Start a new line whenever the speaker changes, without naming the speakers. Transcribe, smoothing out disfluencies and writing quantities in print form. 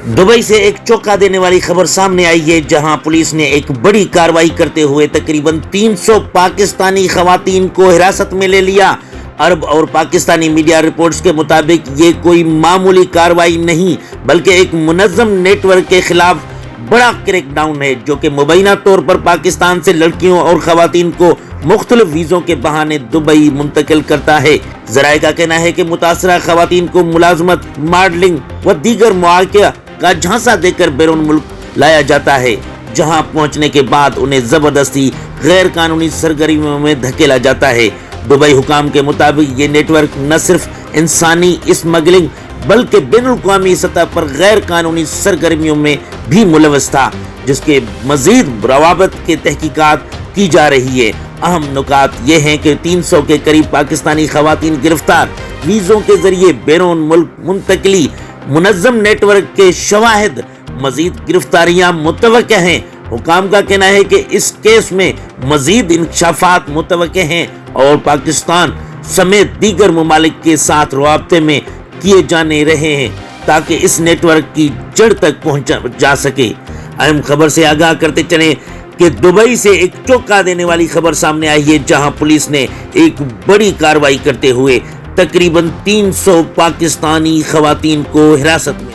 Dubai से एक चौंका देने वाली खबर सामने आई है, जहां पुलिस ने एक बड़ी कार्रवाई करते हुए तकरीबन 300 पाकिस्तानी खवातीन को हिरासत में ले लिया। अरब और पाकिस्तानी मीडिया रिपोर्ट्स के मुताबिक ये कोई मामूली कार्रवाई नहीं, बल्कि एक मुनज़्ज़म नेटवर्क के खिलाफ बड़ा क्रैकडाउन है, जो कि मुबैना तौर पर पाकिस्तान से लड़कियों और खवातीन को मुख्तलिफ वीज़ों के बहाने दुबई मुंतकिल करता है। ज़राए का कहना है कि मुतासरा खवातीन को मुलाजमत, मॉडलिंग व दीगर मौक़िया का झांसा देकर बैरून मुल्क लाया जाता है, जहां पहुंचने के बाद उन्हें जबरदस्ती गैर कानूनी सरगर्मियों में धकेला जाता है। दुबई हुकाम के मुताबिक ये नेटवर्क न सिर्फ इंसानी स्मगलिंग बल्कि बैनुल-अक़वामी सतह पर गैर कानूनी सरगर्मियों में भी मुलव्वस था, जिसके मजीद रवाबत के तहकीकात की जा रही है। अहम नुकात ये हैं कि 300 के करीब पाकिस्तानी खवातीन गिरफ्तार, वीज़ों के जरिए बैरून मुल्क मुंतकिली, मुनज़्ज़म नेटवर्क के शवाहिद, मजीद गिरफ्तारियां मुतवक्के हैं। हुकाम का कहना है कि इस केस में मजीद इंकशाफात मुतवक्के हैं और पाकिस्तान समेत दीगर ममालिक के साथ रवाबते में किए जाने रहे हैं, ताकि इस नेटवर्क की जड़ तक पहुंचा जा सके। अहम खबर से आगाह करते चले कि दुबई से एक चौंका देने वाली खबर सामने आई है, जहां पुलिस ने एक बड़ी कार्रवाई करते हुए तकरीबन 300 पाकिस्तानी खवातीन को हिरासत में